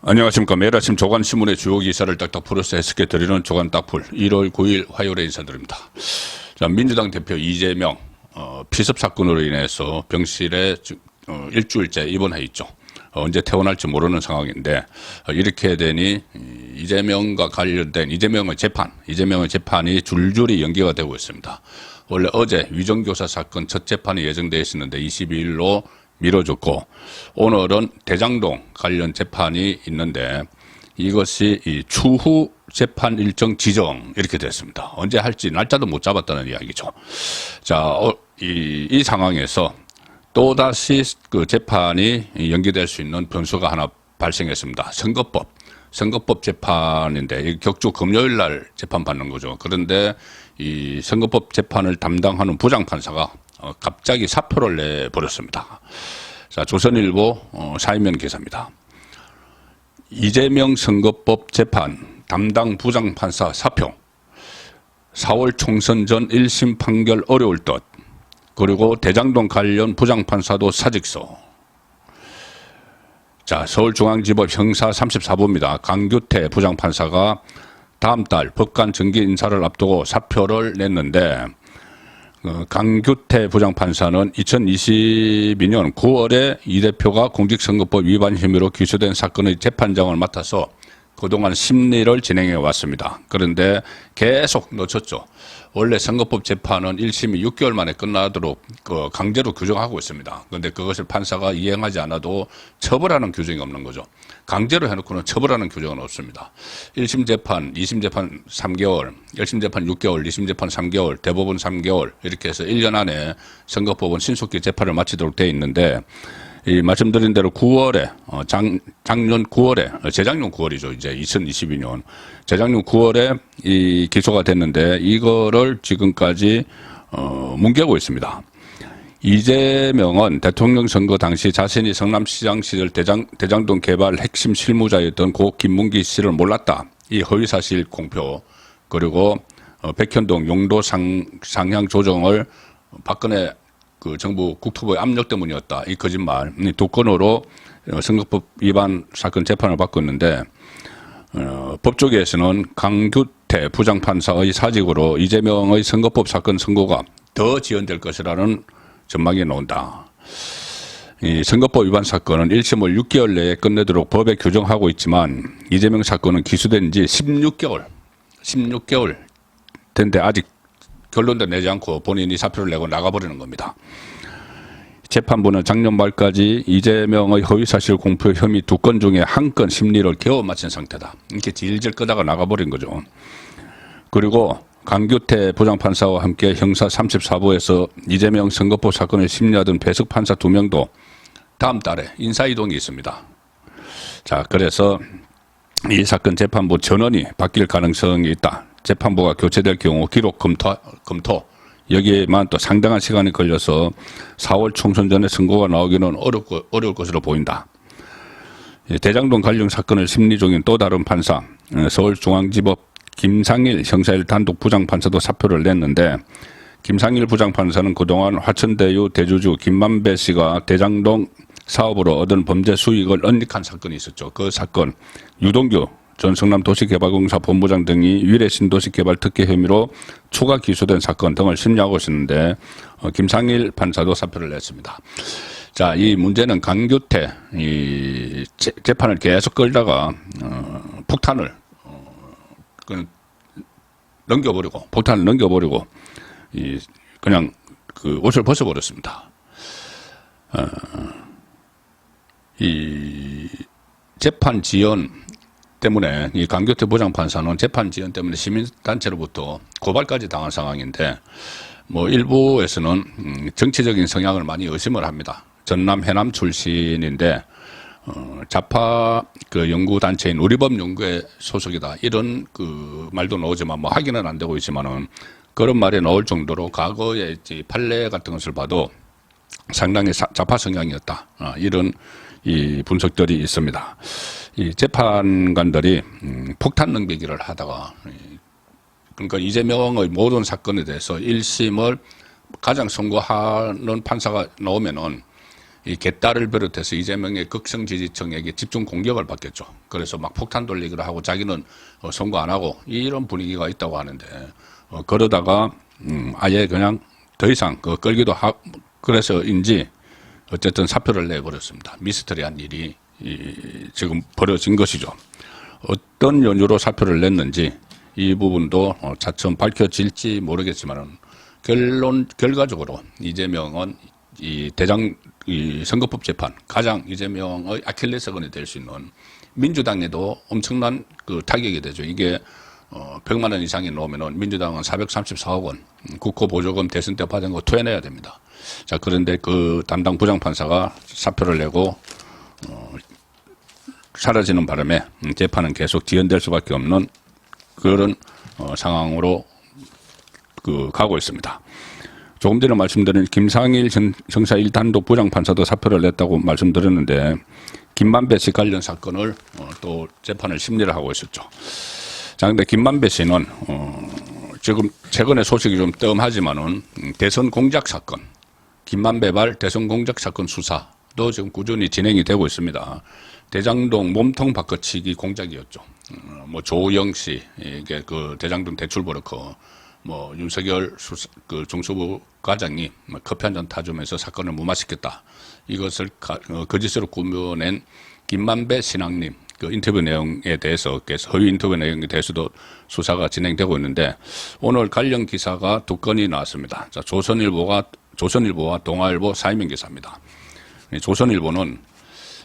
안녕하십니까. 매일 아침 조간신문의 주요 기사를 딱딱 풀어서 해석해 드리는 조간 딱풀 1월 9일 화요일에 인사드립니다. 자, 민주당 대표 이재명 피습 사건으로 인해서 병실에 일주일째 입원해 있죠. 언제 퇴원할지 모르는 상황인데 이렇게 되니 이재명과 관련된 이재명의 재판이 줄줄이 연기가 되고 있습니다. 원래 어제 위정교사 사건 첫 재판이 예정되어 있었는데 22일로 미뤄졌고, 오늘은 대장동 관련 재판이 있는데 이것이 추후 재판 일정 지정 이렇게 됐습니다. 언제 할지 날짜도 못 잡았다는 이야기죠. 자, 이 상황에서 또다시 그 재판이 연기될 수 있는 변수가 하나 발생했습니다. 선거법 재판인데 격주 금요일 날 재판 받는 거죠. 그런데 이 선거법 재판을 담당하는 부장판사가 갑자기 사표를 내버렸습니다. 자, 조선일보 사임면 기사입니다. 이재명 선거법 재판 담당 부장판사 사표. 4월 총선 전 1심 판결 어려울 듯. 그리고 대장동 관련 부장판사도 사직서. 자, 서울중앙지법 형사 34부입니다. 강규태 부장판사가 다음 달 법관 정기 인사를 앞두고 사표를 냈는데, 강규태 부장판사는 2022년 9월에 이 대표가 공직선거법 위반 혐의로 기소된 사건의 재판장을 맡아서 그동안 심리를 진행해 왔습니다. 그런데 계속 놓쳤죠. 원래 선거법 재판은 1심이 6개월 만에 끝나도록 강제로 규정하고 있습니다. 그런데 그것을 판사가 이행하지 않아도 처벌하는 규정이 없는 거죠. 강제로 해놓고는 처벌하는 규정은 없습니다. 1심 재판, 2심 재판 3개월, 1심 재판 6개월, 2심 재판 3개월, 대법원 3개월 이렇게 해서 1년 안에 선거법은 신속히 재판을 마치도록 되어 있는데, 이 말씀드린 대로 9월에 작년 9월에 재작년 9월이죠. 이제 2022년 재작년 9월에 이 기소가 됐는데 이거를 지금까지 뭉개고 있습니다. 이재명은 대통령 선거 당시 자신이 성남시장 시절 대장동 개발 핵심 실무자였던 고 김문기 씨를 몰랐다. 이 허위사실 공표, 그리고 백현동 용도 상향 조정을 박근혜 정부 국토부의 압력 때문이었다. 이 거짓말. 이 두 건으로 선거법 위반 사건 재판을 받고 있는데, 법조계에서는 강규태 부장판사의 사직으로 이재명의 선거법 사건 선고가 더 지연될 것이라는 전망이 나온다. 이 선거법 위반 사건은 1심을 6개월 내에 끝내도록 법에 규정하고 있지만 이재명 사건은 기소된 지 16개월 된데 아직 결론도 내지 않고 본인이 사표를 내고 나가버리는 겁니다. 재판부는 작년 말까지 이재명의 허위사실 공표 혐의 2건 중에 1건 심리를 겨우 마친 상태다. 이렇게 질질 끄다가 나가버린 거죠. 그리고 강규태 부장판사와 함께 형사 34부에서 이재명 선거법 사건을 심리하던 배석판사 2명도 다음 달에 인사이동이 있습니다. 자, 그래서 이 사건 재판부 전원이 바뀔 가능성이 있다. 재판부가 교체될 경우 기록 검토 여기에만 또 상당한 시간이 걸려서 4월 총선 전에 선고가 나오기는 어려울 것으로 보인다. 대장동 관련 사건을 심리 중인 또 다른 판사, 서울중앙지법 김상일 형사 1단독 부장판사도 사표를 냈는데, 김상일 부장판사는 그동안 화천대유 대주주 김만배 씨가 대장동 사업으로 얻은 범죄 수익을 은닉한 사건이 있었죠. 그 사건 유동규 전 성남도시개발공사 본부장 등이 위례신도시개발 특혜 혐의로 추가 기소된 사건 등을 심리하고 있었는데, 김상일 판사도 사표를 냈습니다. 자, 이 문제는 강규태 이 재판을 계속 끌다가 폭탄을 넘겨버리고 그냥 그 옷을 벗어버렸습니다. 이 재판 지연 때문에 이 강규태 부장판사는 재판 지연 때문에 시민단체로부터 고발까지 당한 상황인데, 뭐 일부에서는 정치적인 성향을 많이 의심을 합니다. 전남 해남 출신인데 좌파 그 연구단체인 우리법연구회 소속이다. 이런 그 말도 나오지만 뭐 확인은 안 되고 있지만은 그런 말이 나올 정도로 과거의 판례 같은 것을 봐도 상당히 좌파 성향이었다. 이런 이 분석들이 있습니다. 이 재판관들이 폭탄 넘기기를 하다가, 그러니까 이재명의 모든 사건에 대해서 1심을 가장 선고하는 판사가 나오면은 이 개딸을 비롯해서 이재명의 극성 지지층에게 집중 공격을 받겠죠. 그래서 막 폭탄 돌리기를 하고 자기는 선거 안 하고 이런 분위기가 있다고 하는데 그러다가 아예 그냥 더 이상 끌기도 하고 그래서인지 어쨌든 사표를 내버렸습니다. 미스터리한 일이 지금 벌어진 것이죠. 어떤 연유로 사표를 냈는지 이 부분도 차츰 밝혀질지 모르겠지만은 결과적으로 이재명은 이 선거법 재판 가장 이재명의 아킬레스건이 될 수 있는 민주당에도 엄청난 타격이 되죠. 이게 100만 원 이상이 나오면은 민주당은 434억 원 국고 보조금 대선 때 받은 거 토해내야 됩니다. 자, 그런데 그 담당 부장판사가 사표를 내고 사라지는 바람에 재판은 계속 지연될 수밖에 없는 그런 상황으로 가고 있습니다. 조금 전에 말씀드린 김상일 형사 1단독 부장판사도 사표를 냈다고 말씀드렸는데 김만배 씨 관련 사건을 또 재판을 심리를 하고 있었죠. 자, 근데 김만배 씨는 지금 최근에 소식이 좀 뜸하지만은 대선 공작 사건, 김만배발 대선 공작 사건 수사도 지금 꾸준히 진행이 되고 있습니다. 대장동 몸통 바꿔치기 공작이었죠. 뭐 조영 씨, 이게 대장동 대출 브로커, 윤석열 중수부 과장이 커피 한 잔 타주면서 사건을 무마시켰다. 이것을 거짓으로 꾸며낸 김만배 신앙님 인터뷰 내용에 대해서 허위 인터뷰 내용에 대해서도 수사가 진행되고 있는데 오늘 관련 기사가 2건이 나왔습니다. 자, 조선일보와 동아일보 사이명 기사입니다. 조선일보는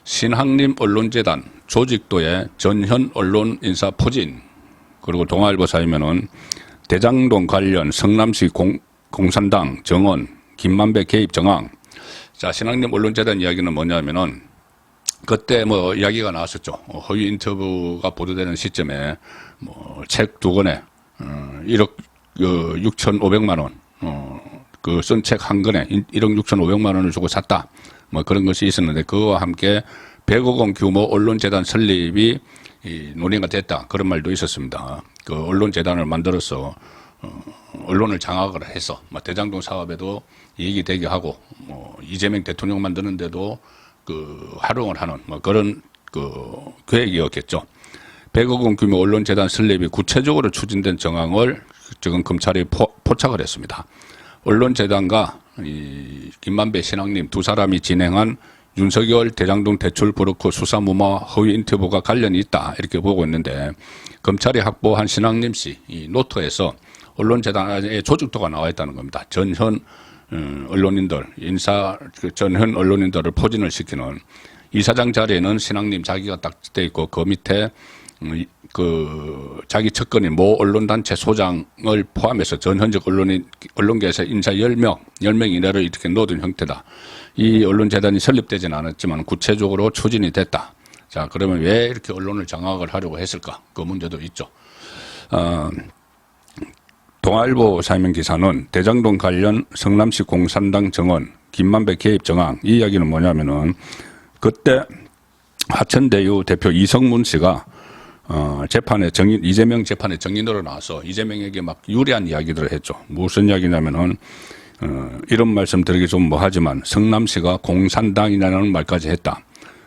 신학림 언론재단 조직도의 전현 언론 인사 포진, 그리고 동아일보 사이면은 대장동 관련 성남시 공산당 정원 김만배 개입 정황. 자, 신학림 언론재단 이야기는 뭐냐면은 그때 이야기가 나왔었죠. 허위 인터뷰가 보도되는 시점에 책 2권에 1억 6,500만 원, 쓴 책 한 권에 1억 6,500만 원을 주고 샀다. 그런 것이 있었는데 그와 함께 100억 원 규모 언론재단 설립이 논의가 됐다. 그런 말도 있었습니다. 그 언론재단을 만들어서 언론을 장악을 해서 대장동 사업에도 이익이 되게 하고 이재명 대통령 만드는데도 활용을 하는 그런 계획이었겠죠. 100억 원 규모 언론재단 설립이 구체적으로 추진된 정황을 지금 검찰이 포착을 했습니다. 언론재단과 김만배 신앙님 두 사람이 진행한 윤석열 대장동 대출 브로커 수사 무마 허위 인터뷰가 관련이 있다 이렇게 보고 있는데 검찰이 확보한 신앙님 씨 이 노트에서 언론재단의 조직도가 나와 있다는 겁니다. 전현 언론인들 전현 언론인들을 포진을 시키는 이사장 자리에는 신앙님 자기가 딱 돼 있고 그 밑에 자기 측근인 모 언론단체 소장을 포함해서 전현직 언론계에서 인사 10명 이내를 이렇게 놓은 형태다. 이 언론재단이 설립되지는 않았지만 구체적으로 추진이 됐다. 자, 그러면 왜 이렇게 언론을 장악을 하려고 했을까? 그 문제도 있죠. 동아일보 사이명 기사는 대장동 관련 성남시 공산당 정원 김만배 개입 정황, 이 이야기는 뭐냐면은 그때 하천대유 대표 이성문 씨가 이재명 재판에 정인으로 나와서 이재명에게 막 유리한 이야기들을 했죠. 무슨 이야기냐면은 이런 말씀 드리기 좀 뭐하지만 성남시가 공산당이라는 말까지 했다.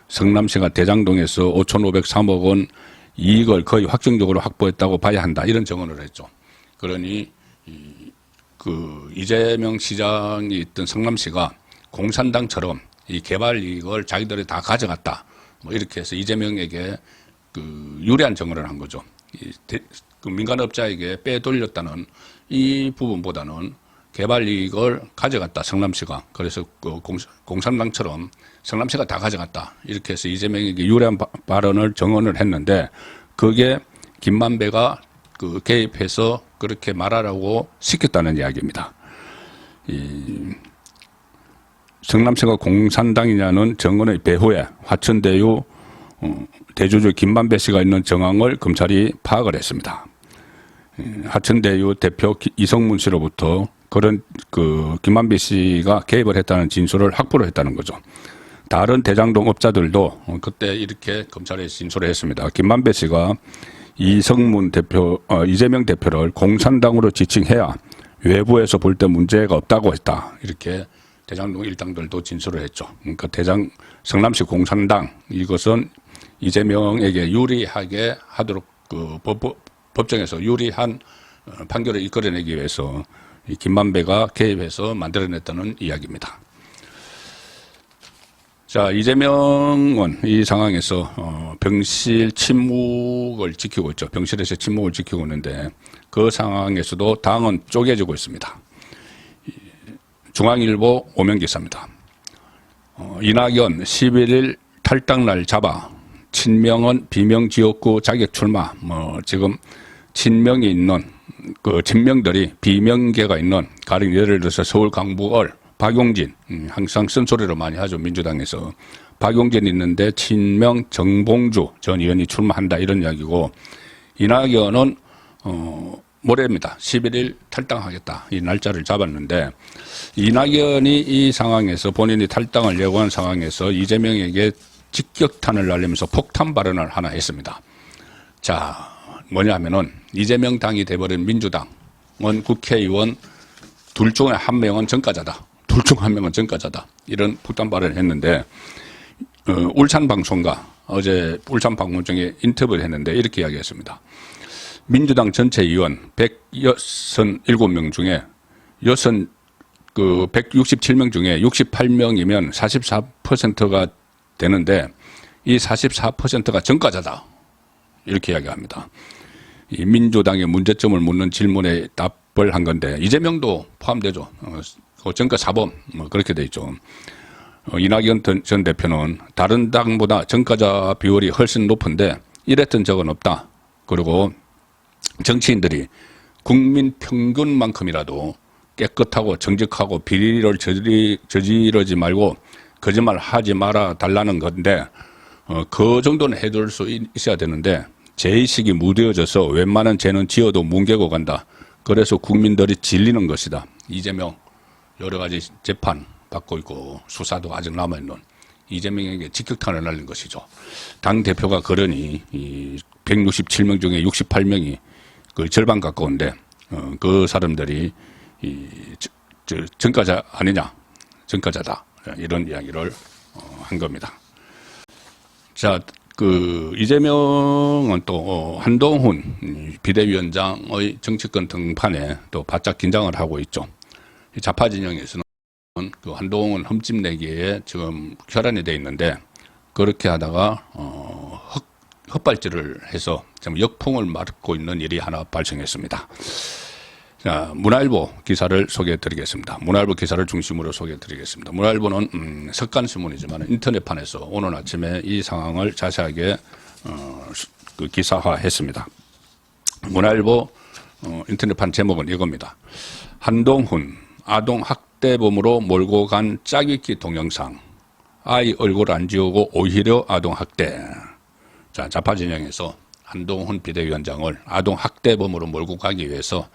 성남시가 대장동에서 5,503억 원 이익을 거의 확정적으로 확보했다고 봐야 한다. 이런 정언을 했죠. 그러니 이재명 시장이 있던 성남시가 공산당처럼 이 개발 이익을 자기들이 다 가져갔다. 이렇게 해서 이재명에게 유리한 정언을 한 거죠. 민간업자에게 빼돌렸다는 이 부분보다는 개발 이익을 가져갔다, 성남시가. 그래서 공산당처럼 성남시가 다 가져갔다. 이렇게 해서 이재명에게 유리한 발언을 정언을 했는데 그게 김만배가 개입해서 그렇게 말하라고 시켰다는 이야기입니다. 성남시가 공산당이냐는 정언의 배후에 화천대유 대주주 김만배 씨가 있는 정황을 검찰이 파악을 했습니다. 화천대유 대표 이성문 씨로부터 그런 김만배 씨가 개입을 했다는 진술을 확보를 했다는 거죠. 다른 대장동 업자들도 그때 이렇게 검찰에 진술을 했습니다. 김만배 씨가 이재명 대표를 공산당으로 지칭해야 외부에서 볼 때 문제가 없다고 했다. 이렇게 대장동 일당들도 진술을 했죠. 그러니까 성남시 공산당 이것은 이재명에게 유리하게 하도록 법정에서 유리한 판결을 이끌어내기 위해서 이 김만배가 개입해서 만들어냈다는 이야기입니다. 자, 이재명은 이 상황에서 병실 침묵을 지키고 있죠. 병실에서 침묵을 지키고 있는데 그 상황에서도 당은 쪼개지고 있습니다. 중앙일보 오명기사입니다. 이낙연 11일 탈당날 잡아 친명은 비명 지역구 자격 출마. 지금 친명이 있는 그 친명들이 비명계가 있는 가령 예를 들어서 서울 강북을 박용진, 항상 쓴소리를 많이 하죠. 민주당에서. 박용진 있는데 친명 정봉주 전 의원이 출마한다 이런 이야기고 이낙연은 모레입니다. 11일 탈당하겠다. 이 날짜를 잡았는데 이낙연이 이 상황에서 본인이 탈당을 예고한 상황에서 이재명에게 직격탄을 날리면서 폭탄 발언을 하나 했습니다. 자, 뭐냐 하면은 이재명 당이 돼버린 민주당은 국회의원 둘 중에 한 명은 전과자다. 둘 중 한 명은 전과자다. 이런 폭탄 발언을 했는데 울산방송과 어제 울산방송에 인터뷰를 했는데 이렇게 이야기했습니다. 민주당 전체 의원 167명 중에 167명 중에 68명이면 44%가 되는데 이 44%가 전과자다. 이렇게 이야기합니다. 이 민주당의 문제점을 묻는 질문에 답을 한 건데 이재명도 포함되죠. 전과 사범 그렇게 돼 있죠. 이낙연 전 대표는 다른 당보다 전과자 비율이 훨씬 높은데 이랬던 적은 없다. 그리고 정치인들이 국민 평균만큼이라도 깨끗하고 정직하고 비리를 저지르지 말고 거짓말 하지 말아 달라는 건데 그 정도는 해둘 수 있어야 되는데 죄의식이 무뎌져서 웬만한 죄는 지어도 뭉개고 간다. 그래서 국민들이 질리는 것이다. 이재명 여러 가지 재판 받고 있고 수사도 아직 남아있는 이재명에게 직격탄을 날린 것이죠. 당대표가 그러니 이 167명 중에 68명이 그 절반 가까운데 그 사람들이 전과자 아니냐, 전과자다 이런 이야기를 한 겁니다. 자, 이재명은 또 한동훈 비대위원장의 정치권 등판에 또 바짝 긴장을 하고 있죠. 좌파 진영에서는 그 한동훈 흠집내기에 지금 혈안이 돼 있는데 그렇게 하다가 헛발질을 해서 지금 역풍을 맞고 있는 일이 하나 발생했습니다. 자, 문화일보 기사를 소개해드리겠습니다. 문화일보 기사를 중심으로 소개해드리겠습니다. 문화일보는 석간신문이지만 인터넷판에서 오늘 아침에 이 상황을 자세하게 기사화했습니다. 문화일보 인터넷판 제목은 이겁니다. 한동훈 아동 학대범으로 몰고 간 짜깁기 동영상. 아이 얼굴 안 지우고 오히려 아동 학대. 자, 좌파 진영에서 한동훈 비대위원장을 아동 학대범으로 몰고 가기 위해서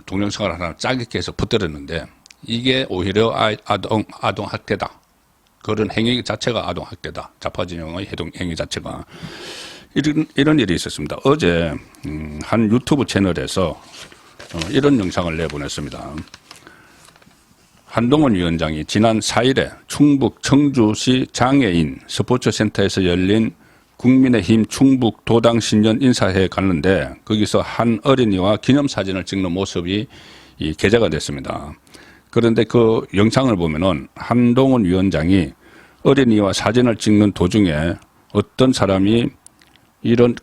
동영상을 하나 짜깁기 해서 붙들었는데 이게 오히려 아동 학대다. 그런 행위 자체가 아동 학대다. 좌파 진영의 행위 자체가. 이런 일이 있었습니다. 어제 한 유튜브 채널에서 이런 영상을 내보냈습니다. 한동훈 위원장이 지난 4일에 충북 청주시 장애인 스포츠센터에서 열린 국민의힘 충북 도당 신년 인사회에 갔는데 거기서 한 어린이와 기념사진을 찍는 모습이 게재가 됐습니다. 그런데 그 영상을 보면은 한동훈 위원장이 어린이와 사진을 찍는 도중에 어떤 사람이 이런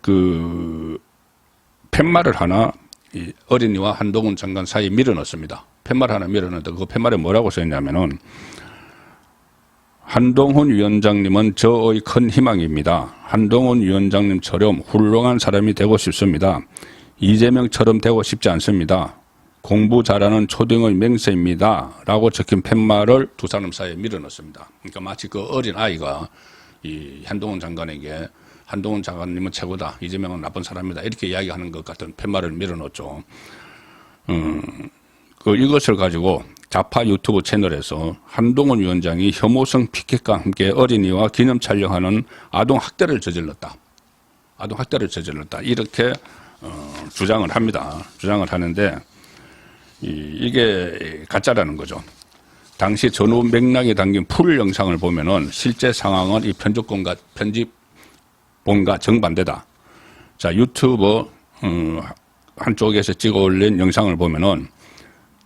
팻말을 하나 이 어린이와 한동훈 장관 사이에 밀어넣습니다. 팻말 하나 밀어넣는데 그 팻말에 뭐라고 써있냐면은 한동훈 위원장님은 저의 큰 희망입니다. 한동훈 위원장님처럼 훌륭한 사람이 되고 싶습니다. 이재명처럼 되고 싶지 않습니다. 공부 잘하는 초등의 맹세입니다. 라고 적힌 팻말을 두 사람 사이에 밀어넣습니다. 그러니까 마치 그 어린 아이가 이 한동훈 장관에게 한동훈 장관님은 최고다. 이재명은 나쁜 사람이다. 이렇게 이야기하는 것 같은 팻말을 밀어넣었죠. 이것을 가지고 좌파 유튜브 채널에서 한동훈 위원장이 혐오성 피켓과 함께 어린이와 기념 촬영하는 아동 학대를 저질렀다. 아동 학대를 저질렀다. 이렇게 주장을 합니다. 주장을 하는데 이게 가짜라는 거죠. 당시 전후 맥락에 담긴 풀 영상을 보면은 실제 상황은 이 편집본과 정반대다. 자, 유튜브 한쪽에서 찍어 올린 영상을 보면은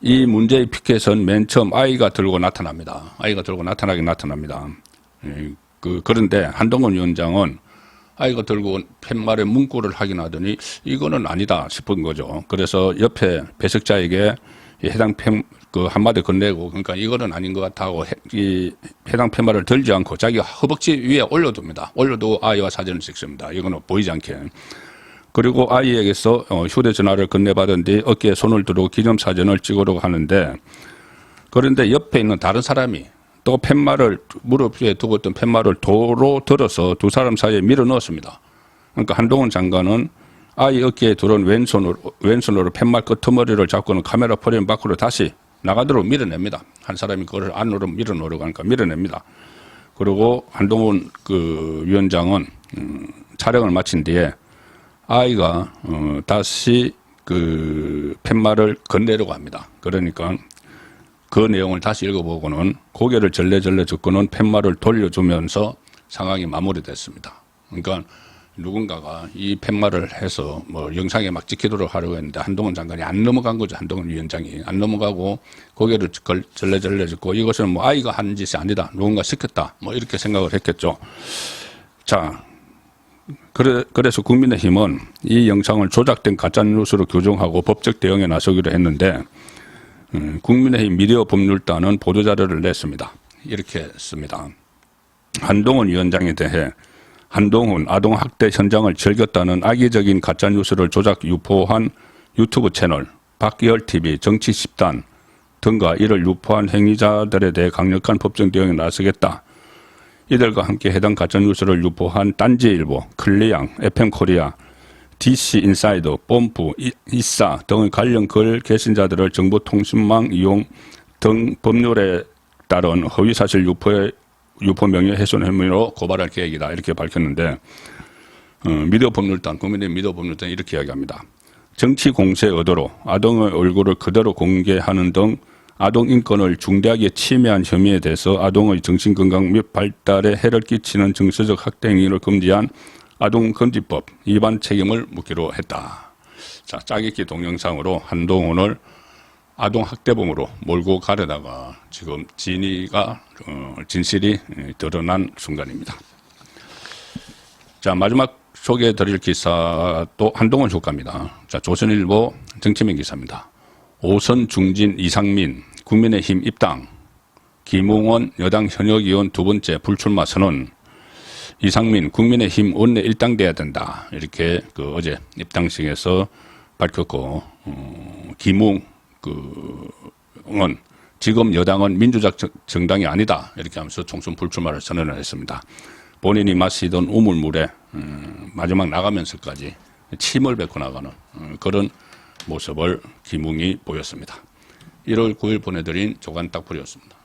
이 문제의 피켓은 맨 처음 아이가 들고 나타납니다. 아이가 들고 나타납니다. 그런데 한동훈 위원장은 아이가 들고 팻말에 문구를 확인하더니 이거는 아니다 싶은 거죠. 그래서 옆에 배석자에게 해당 한마디 건네고, 그러니까 이거는 아닌 것 같다고 이 해당 팻말을 들지 않고 자기가 허벅지 위에 올려둡니다. 올려두고 아이와 사진을 찍습니다. 이거는 보이지 않게. 그리고 아이에게서 휴대전화를 건네받은 뒤 어깨에 손을 두르고 기념사진을 찍으려고 하는데, 그런데 옆에 있는 다른 사람이 또 팻말을 무릎 위에 두고 있던 팻말을 도로 들어서 두 사람 사이에 밀어 넣었습니다. 그러니까 한동훈 장관은 아이 어깨에 두른 왼손으로 팻말 끄트머리를 잡고는 카메라 프레임 밖으로 다시 나가도록 밀어냅니다. 한 사람이 그걸 안으로 밀어 넣으려고 하니까 밀어냅니다. 그리고 한동훈 위원장은 촬영을 마친 뒤에 아이가 다시 팻말을 건네려고 합니다. 그러니까 그 내용을 다시 읽어보고는 고개를 절레절레 젓고는 팻말을 돌려주면서 상황이 마무리됐습니다. 그러니까 누군가가 이 팻말을 해서 뭐 영상에 막 찍히도록 하려고 했는데 한동훈 장관이 안 넘어간 거죠. 한동훈 위원장이 안 넘어가고 고개를 절레절레 젓고 이것은 뭐 아이가 한 짓이 아니다. 누군가 시켰다. 뭐 이렇게 생각을 했겠죠. 자, 그래서 국민의힘은 이 영상을 조작된 가짜뉴스로 규정하고 법적 대응에 나서기로 했는데, 국민의힘 미디어 법률단은 보도자료를 냈습니다. 이렇게 씁니다. 한동훈 위원장에 대해 한동훈 아동학대 현장을 즐겼다는 악의적인 가짜뉴스를 조작 유포한 유튜브 채널, 박기열TV, 정치10단 등과 이를 유포한 행위자들에 대해 강력한 법정 대응에 나서겠다. 이들과 함께 해당 가짜뉴스를 유포한 딴지일보, 클리앙, FM코리아, DC인사이더, 뽐뿌, 이싸 등의 관련 글 게시자들을 정보통신망 이용 등 법률에 따른 허위사실 유포 명예훼손 혐의로 고발할 계획이다. 이렇게 밝혔는데, 미디어 법률단, 국민의힘 미디어 법률단이 이렇게 이야기합니다. 정치 공세 의도로 아동의 얼굴을 그대로 공개하는 등 아동 인권을 중대하게 침해한 혐의에 대해서 아동의 정신건강 및 발달에 해를 끼치는 정서적 학대 행위를 금지한 아동금지법 위반 책임을 묻기로 했다. 자, 짜깁기 동영상으로 한동훈을 아동학대범으로 몰고 가려다가 지금 진실이 드러난 순간입니다. 자, 마지막 소개해 드릴 기사도 한동훈 효과입니다. 자, 조선일보 정치면 기사입니다. 오선 중진 이상민 국민의힘 입당, 김웅원 여당 현역 의원 두 번째 불출마 선언, 이상민 국민의힘 원내 일당돼야 된다. 이렇게 어제 입당식에서 밝혔고, 김웅원 지금 여당은 민주적 정당이 아니다. 이렇게 하면서 총선 불출마를 선언을 했습니다. 본인이 마시던 우물물에 마지막 나가면서까지 침을 뱉고 나가는 그런 모습을 김웅이 보였습니다. 1월 9일 보내드린 조간 딱풀이었습니다.